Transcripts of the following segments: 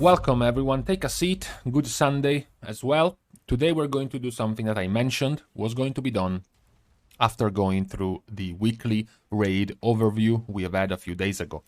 Welcome everyone, take a seat, good Sunday as well. Today we're going to do something that I mentioned was going to be done after going through the weekly raid overview we have had a few days ago.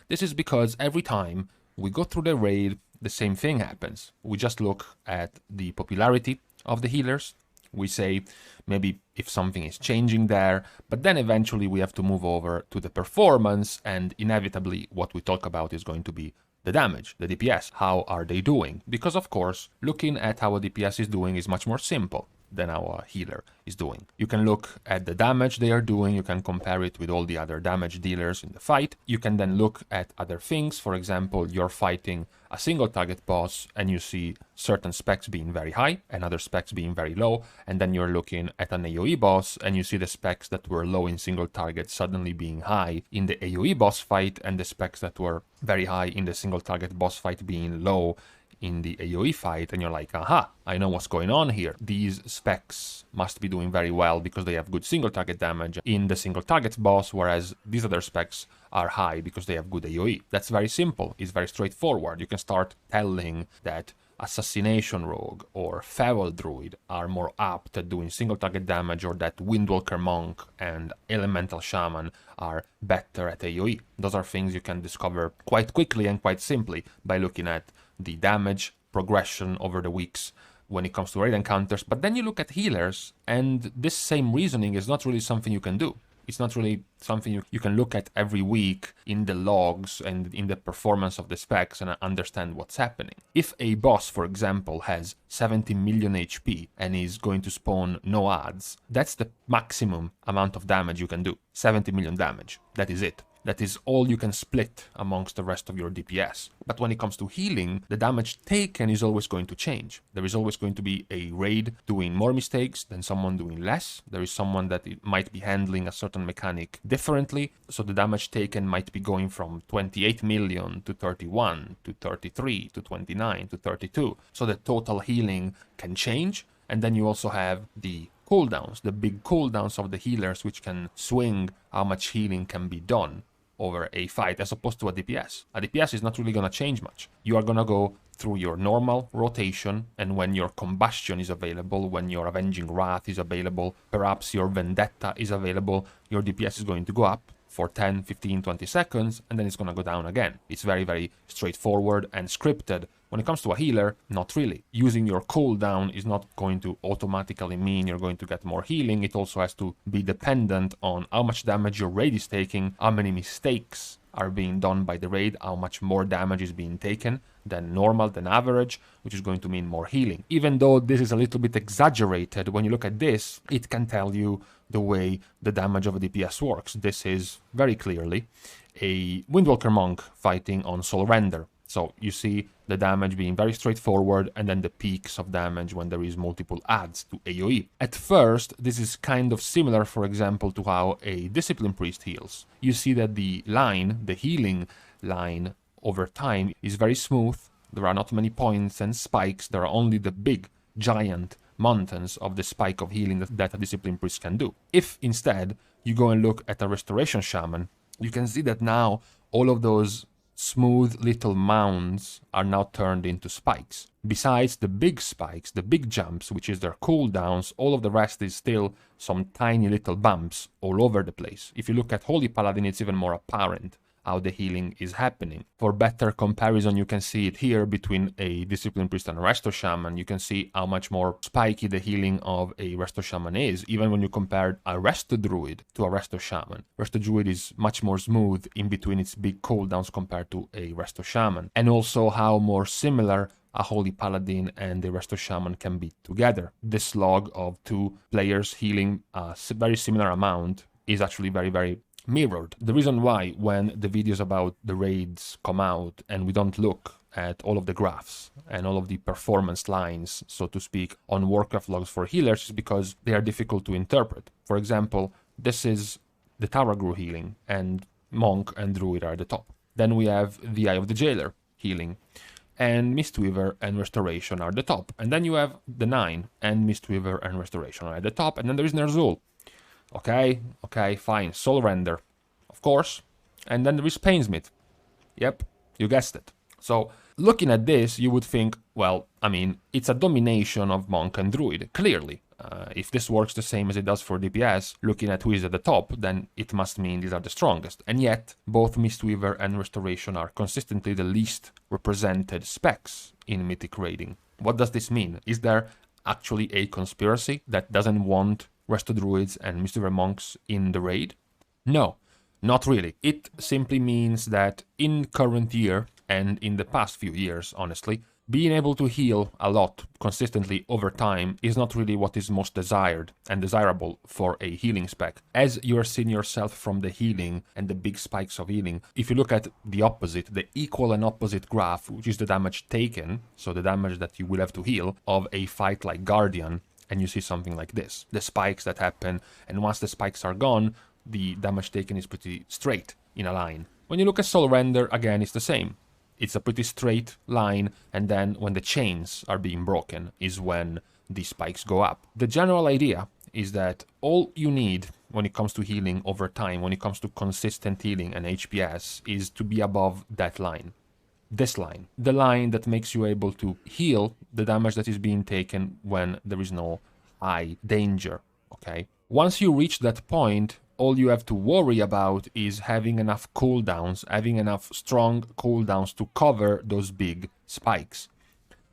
This is because every time we go through the raid, the same thing happens. We just look at the popularity of the healers. We say maybe if something is changing there, but then eventually we have to move over to the performance, and inevitably what we talk about is going to be the damage, the DPS. How are they doing? Because of course, looking at how a DPS is doing is much more simple than how a healer is doing. You can look at the damage they are doing, you can compare it with all the other damage dealers in the fight. You can then look at other things. For example, you're fighting a single target boss and you see certain specs being very high and other specs being very low, and then you're looking at an AoE boss and you see the specs that were low in single target suddenly being high in the AoE boss fight, and the specs that were very high in the single target boss fight being low in the AoE fight, and you're like, aha, I know what's going on here. These specs must be doing very well because they have good single target damage in the single target boss, whereas these other specs are high because they have good AoE. That's very simple, it's very straightforward. You can start telling that Assassination Rogue or Feral Druid are more apt at doing single target damage, or that Windwalker Monk and Elemental Shaman are better at AoE. Those are things you can discover quite quickly and quite simply by looking at the damage progression over the weeks when it comes to raid encounters. But then you look at healers, and this same reasoning is not really something you can do. It's not really something you can look at every week in the logs and in the performance of the specs and understand what's happening. If a boss, for example, has 70 million HP and is going to spawn no adds, that's the maximum amount of damage you can do. 70 million damage. That is it. That is all you can split amongst the rest of your DPS. But when it comes to healing, the damage taken is always going to change. There is always going to be a raid doing more mistakes than someone doing less. There is someone that might be handling a certain mechanic differently, so the damage taken might be going from 28 million to 31 to 33 to 29 to 32. So the total healing can change. And then you also have the cooldowns, the big cooldowns of the healers, which can swing how much healing can be done over a fight, as opposed to a DPS. A DPS is not really going to change much. You are going to go through your normal rotation, and when your combustion is available, when your avenging wrath is available, perhaps your vendetta is available, your DPS is going to go up for 10, 15, 20 seconds, and then it's going to go down again. It's very, very straightforward and scripted. When it comes to a healer, not really. Using your cooldown is not going to automatically mean you're going to get more healing. It also has to be dependent on how much damage your raid is taking, how many mistakes are being done by the raid, how much more damage is being taken than normal, than average, which is going to mean more healing. Even though this is a little bit exaggerated, when you look at this, it can tell you the way the damage of a DPS works. This is very clearly a Windwalker Monk fighting on Soul Render. So you see the damage being very straightforward, and then the peaks of damage when there is multiple adds to AoE. At first, this is kind of similar, for example, to how a Discipline Priest heals. You see that the line, the healing line over time, is very smooth. There are not many points and spikes. There are only the big, giant mountains of the spike of healing that a Discipline Priest can do. If instead you go and look at a Restoration Shaman, you can see that now all of those smooth little mounds are now turned into spikes. Besides the big spikes, the big jumps, which is their cooldowns, all of the rest is still some tiny little bumps all over the place. If you look at Holy Paladin, it's even more apparent how the healing is happening. For better comparison, you can see it here between a Discipline Priest and a Resto Shaman. You can see how much more spiky the healing of a Resto Shaman is, even when you compare a Resto Druid to a Resto Shaman. Resto Druid is much more smooth in between its big cooldowns compared to a Resto Shaman. And also how more similar a Holy Paladin and a Resto Shaman can be together. This log of two players healing a very similar amount is actually very, very mirrored. The reason why, when the videos about the raids come out and we don't look at all of the graphs and all of the performance lines, so to speak, on Warcraft logs for healers, is because they are difficult to interpret. For example, this is the Taragru healing, and Monk and Druid are at the top. Then we have the Eye of the Jailer healing, and Mistweaver and Restoration are at the top. And then you have the 9, and Mistweaver and Restoration are at the top, and then there is Ner'zhul. Okay, fine. Soul Render, of course. And then there is Painsmith. Yep, you guessed it. So Looking at this, you would think, well, I mean, it's a domination of Monk and Druid, clearly. If this works the same as it does for DPS, looking at who is at the top, then it must mean these are the strongest. And yet, both Mistweaver and Restoration are consistently the least represented specs in Mythic raiding. What does this mean? Is there actually a conspiracy that doesn't want Resto Druids and Mistweaver Monks in the raid? No, not really. It simply means that in current year, and in the past few years, honestly, being able to heal a lot consistently over time is not really what is most desired and desirable for a healing spec. As you're seeing yourself from the healing and the big spikes of healing, if you look at the opposite, the equal and opposite graph, which is the damage taken, so the damage that you will have to heal of a fight like Guardian, and you see something like this. The spikes that happen, and once the spikes are gone, the damage taken is pretty straight in a line. When you look at Soul Render, again, it's the same. It's a pretty straight line, and then when the chains are being broken is when the spikes go up. The general idea is that all you need when it comes to healing over time, when it comes to consistent healing and HPS, is to be above that line. This line. The line that makes you able to heal the damage that is being taken when there is no high danger, okay? Once you reach that point, all you have to worry about is having enough cooldowns, having enough strong cooldowns to cover those big spikes.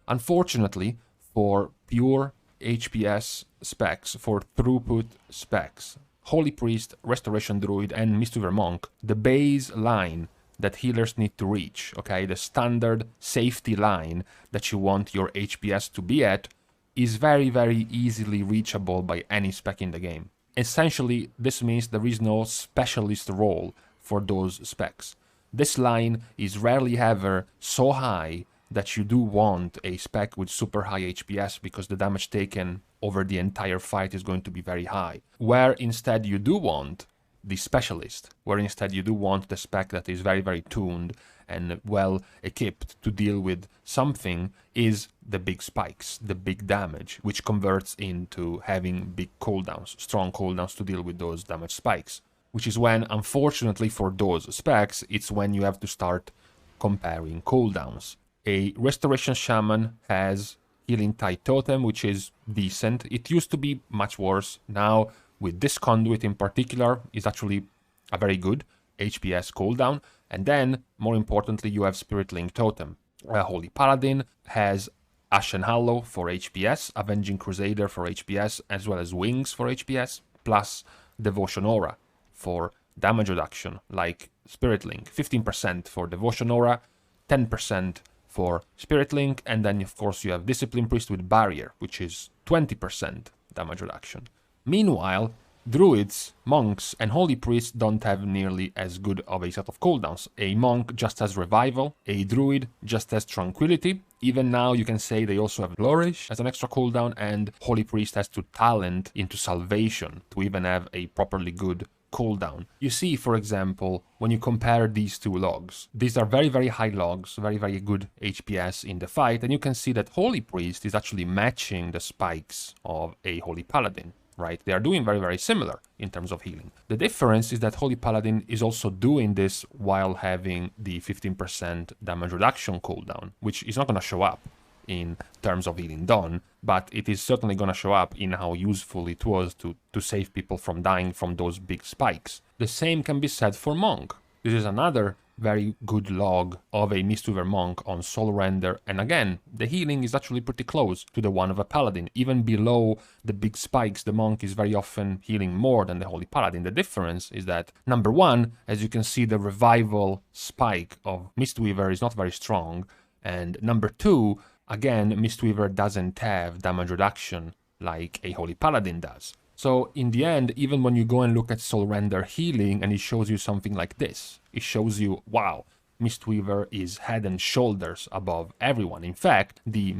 Unfortunately, for pure HPS specs, for throughput specs, Holy Priest, Restoration Druid, and Mistweaver Monk, the base line that healers need to reach, okay, the standard safety line that you want your HPS to be at, is very, very easily reachable by any spec in the game. Essentially, this means there is no specialist role for those specs. This line is rarely ever so high that you do want a spec with super high HPS because the damage taken over the entire fight is going to be very high. Where instead you do want the specialist, where instead you do want the spec that is very, very tuned and well equipped to deal with something, is the big spikes, the big damage, which converts into having big cooldowns, strong cooldowns to deal with those damage spikes. Which is when, unfortunately for those specs, it's when you have to start comparing cooldowns. A Restoration Shaman has Healing Tide Totem, which is decent. It used to be much worse. Now, with this conduit in particular, is actually a very good HPS cooldown. And then, more importantly, you have Spirit Link Totem. Holy Paladin has Ashen Hallow for HPS, Avenging Crusader for HPS, as well as Wings for HPS, plus Devotion Aura for damage reduction, like Spirit Link. 15% for Devotion Aura, 10% for Spirit Link, and then of course you have Discipline Priest with Barrier, which is 20% damage reduction. Meanwhile, Druids, Monks, and Holy Priests don't have nearly as good of a set of cooldowns. A Monk just has Revival, a Druid just has Tranquility. Even now you can say they also have Flourish as an extra cooldown, and Holy Priest has to Talent into Salvation to even have a properly good cooldown. You see, for example, when you compare these two logs, these are very, very high logs, very, very good HPS in the fight, and you can see that Holy Priest is actually matching the spikes of a Holy Paladin. Right? They are doing very, very similar in terms of healing. The difference is that Holy Paladin is also doing this while having the 15% damage reduction cooldown, which is not going to show up in terms of healing done, but it is certainly going to show up in how useful it was to save people from dying from those big spikes. The same can be said for Monk. This is another very good log of a Mistweaver Monk on Soul Render, and again, the healing is actually pretty close to the one of a Paladin. Even below the big spikes, the Monk is very often healing more than the Holy Paladin. The difference is that, number one, as you can see, the revival spike of Mistweaver is not very strong, and number two, again, Mistweaver doesn't have damage reduction like a Holy Paladin does. So in the end, even when you go and look at Soul Render healing and it shows you something like this, it shows you, wow, Mistweaver is head and shoulders above everyone. In fact, the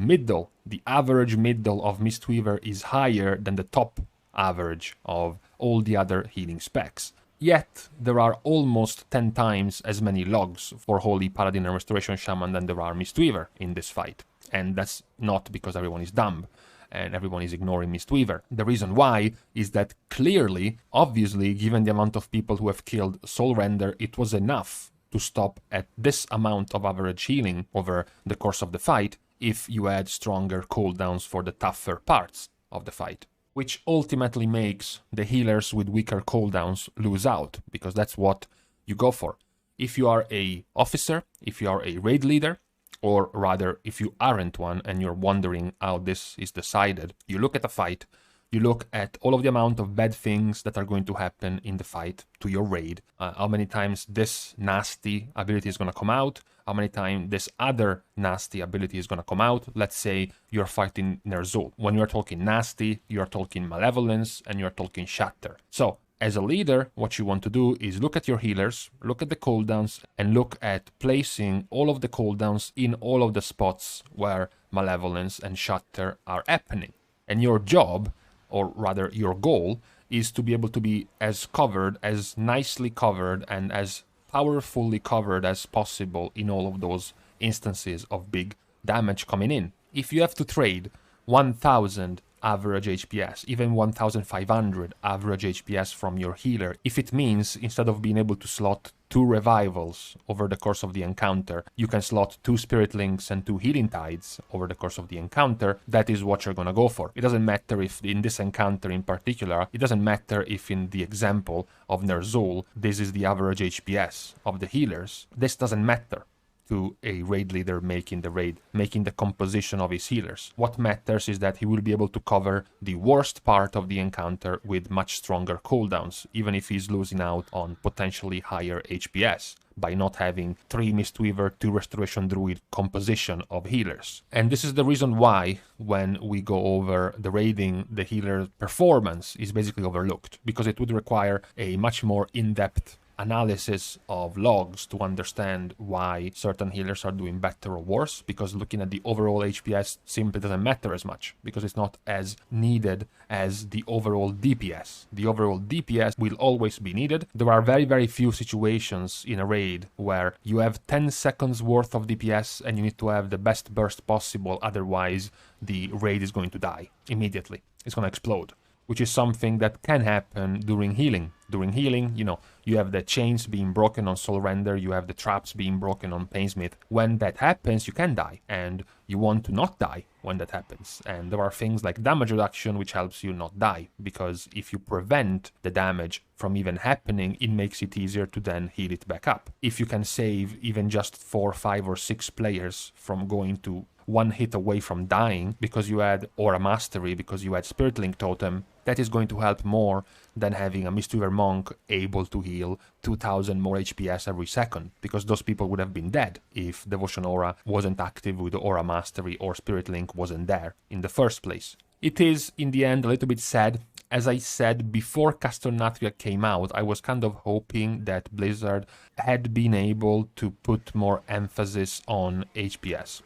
average middle of Mistweaver is higher than the top average of all the other healing specs. Yet, there are almost 10 times as many logs for Holy Paladin and Restoration Shaman than there are Mistweaver in this fight. And that's not because everyone is dumb and everyone is ignoring Mistweaver. The reason why is that clearly, obviously, given the amount of people who have killed Soul Render, it was enough to stop at this amount of average healing over the course of the fight if you add stronger cooldowns for the tougher parts of the fight, which ultimately makes the healers with weaker cooldowns lose out, because that's what you go for. If you are a officer, if you are a raid leader, or rather if you aren't one and you're wondering how this is decided, you look at a fight, you look at all of the amount of bad things that are going to happen in the fight to your raid, how many times this nasty ability is going to come out, how many times this other nasty ability is going to come out. Let's say you're fighting Ner'zhul. When you're talking nasty, you're talking malevolence, and you're talking shatter. So, as a leader, what you want to do is look at your healers, look at the cooldowns, and look at placing all of the cooldowns in all of the spots where malevolence and shatter are happening. And your job, or rather your goal, is to be able to be as covered, as nicely covered, and as powerfully covered as possible in all of those instances of big damage coming in. If you have to trade 1000 average HPS, even 1500 average HPS from your healer, if it means instead of being able to slot 2 revivals over the course of the encounter, you can slot 2 spirit links and 2 healing tides over the course of the encounter, that is what you're gonna go for. It doesn't matter if in this encounter in particular, it doesn't matter if in the example of Ner'zhul, this is the average HPS of the healers. This doesn't matter to a raid leader making the raid, making the composition of his healers. What matters is that he will be able to cover the worst part of the encounter with much stronger cooldowns, even if he's losing out on potentially higher HPS by not having 3 Mistweaver, 2 Restoration Druid composition of healers. And this is the reason why, when we go over the raiding, the healer performance is basically overlooked, because it would require a much more in-depth analysis of logs to understand why certain healers are doing better or worse, because looking at the overall HPS simply doesn't matter as much, because it's not as needed as the overall DPS. The overall DPS will always be needed. There are very, very few situations in a raid where you have 10 seconds worth of DPS and you need to have the best burst possible, otherwise the raid is going to die immediately. It's going to explode, which is something that can happen during healing. During healing, you know, you have the chains being broken on Soul Render, you have the traps being broken on Painsmith. When that happens, you can die, and you want to not die when that happens. And there are things like damage reduction, which helps you not die, because if you prevent the damage from even happening, it makes it easier to then heal it back up. If you can save even just 4, 5, or 6 players from going to 1 hit away from dying because you had Aura Mastery, because you had Spirit Link Totem, that is going to help more than having a Mistweaver Monk able to heal 2000 more HPS every second, because those people would have been dead if Devotion Aura wasn't active with Aura Mastery or Spirit Link wasn't there in the first place. It is, in the end, a little bit sad. As I said, before Castronatria came out, I was kind of hoping that Blizzard had been able to put more emphasis on HPS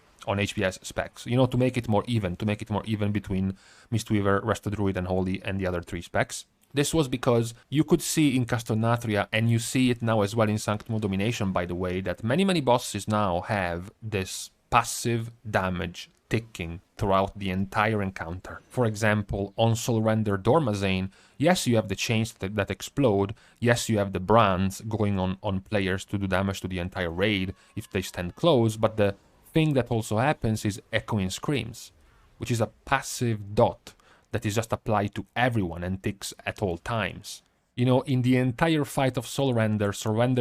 specs, you know, to make it more even, between Mistweaver, Resto Druid, and Holy, and the other 3 specs. This was because you could see in Castronatria, and you see it now as well in Sanctum of Domination, by the way, that many bosses now have this passive damage ticking throughout the entire encounter. For example, on Soul Render Dormazane, yes, you have the chains that explode, yes, you have the brands going on players to do damage to the entire raid if they stand close, but the thing that also happens is Echoing Screams, which is a passive dot that is just applied to everyone and ticks at all times. You know, in the entire fight of Soul Render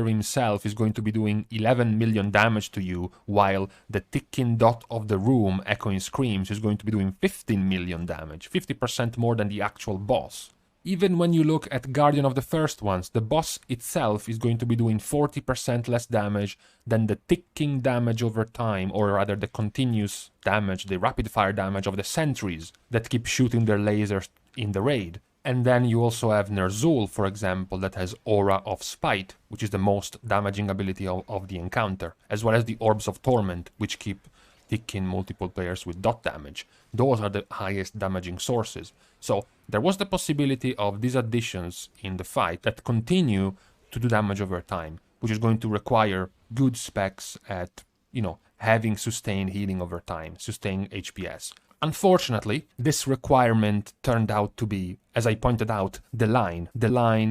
himself is going to be doing 11 million damage to you, while the ticking dot of the room, Echoing Screams, is going to be doing 15 million damage, 50% more than the actual boss. Even when you look at Guardian of the First Ones, the boss itself is going to be doing 40% less damage than the ticking damage over time, or rather the continuous damage, the rapid fire damage of the sentries that keep shooting their lasers in the raid. And then you also have Ner'zhul, for example, that has Aura of Spite, which is the most damaging ability of the encounter, as well as the Orbs of Torment, which keep ticking multiple players with dot damage. Those are the highest damaging sources. So there was the possibility of these additions in the fight that continue to do damage over time, which is going to require good specs at, you know, having sustained healing over time, sustained HPS. Unfortunately, this requirement turned out to be, as I pointed out, the line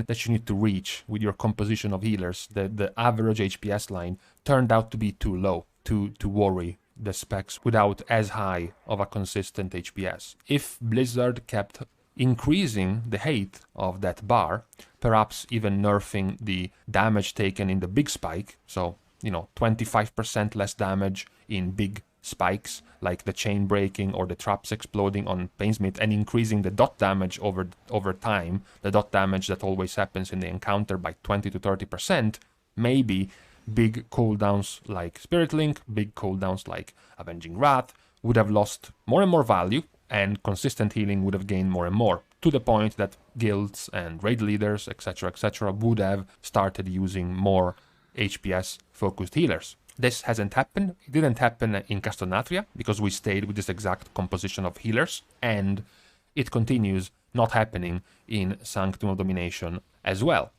that you need to reach with your composition of healers. The average HPS line turned out to be too low to worry the specs without as high of a consistent HPS. If Blizzard kept increasing the height of that bar, perhaps even nerfing the damage taken in the big spike, so, 25% less damage in big spikes like the chain breaking or the traps exploding on Painsmith, and increasing the dot damage over time, the dot damage that always happens in the encounter, by 20 to 30%, maybe big cooldowns like Spirit Link, big cooldowns like Avenging Wrath would have lost more and more value, and consistent healing would have gained more and more, to the point that guilds and raid leaders, etc., would have started using more HPS focused healers. This hasn't happened. It didn't happen in Castanatria because we stayed with this exact composition of healers, and it continues not happening in Sanctum of Domination as well,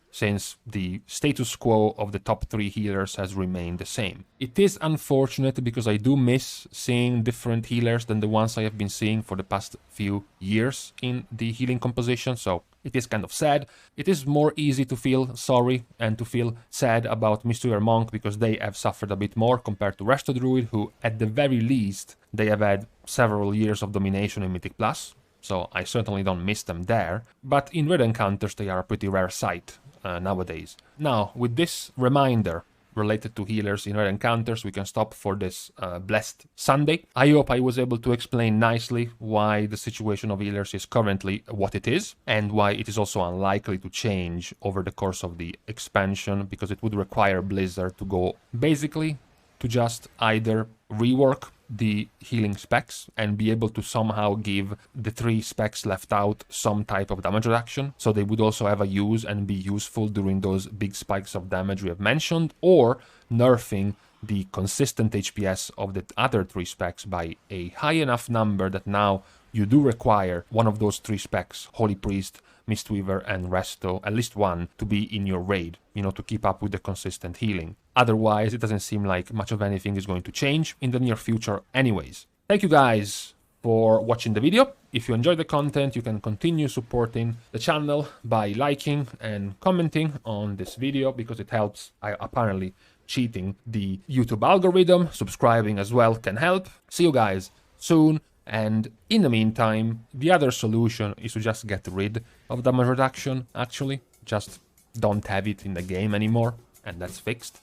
since the status quo of the top 3 healers has remained the same. It is unfortunate because I do miss seeing different healers than the ones I have been seeing for the past few years in the healing composition, so it is kind of sad. It is more easy to feel sorry and to feel sad about Mistweaver Monk because they have suffered a bit more compared to Restoration Druid, who at the very least they have had several years of domination in Mythic Plus, so I certainly don't miss them there. But in Raid encounters they are a pretty rare sight nowadays. Now, with this reminder related to healers in Raid encounters, we can stop for this blessed Sunday. I hope I was able to explain nicely why the situation of healers is currently what it is, and why it is also unlikely to change over the course of the expansion, because it would require Blizzard to go basically to just either rework the healing specs and be able to somehow give the 3 specs left out some type of damage reduction, so they would also have a use and be useful during those big spikes of damage we have mentioned, or nerfing the consistent HPS of the other 3 specs by a high enough number that now you do require one of those 3 specs, Holy Priest, Mistweaver and Resto, at least one, to be in your raid, to keep up with the consistent healing. Otherwise, it doesn't seem like much of anything is going to change in the near future anyways. Thank you guys for watching the video. If you enjoyed the content, you can continue supporting the channel by liking and commenting on this video, because it helps. Apparently cheating the YouTube algorithm. Subscribing as well can help. See you guys soon. And in the meantime, the other solution is to just get rid of damage reduction, actually. Just don't have it in the game anymore, and that's fixed.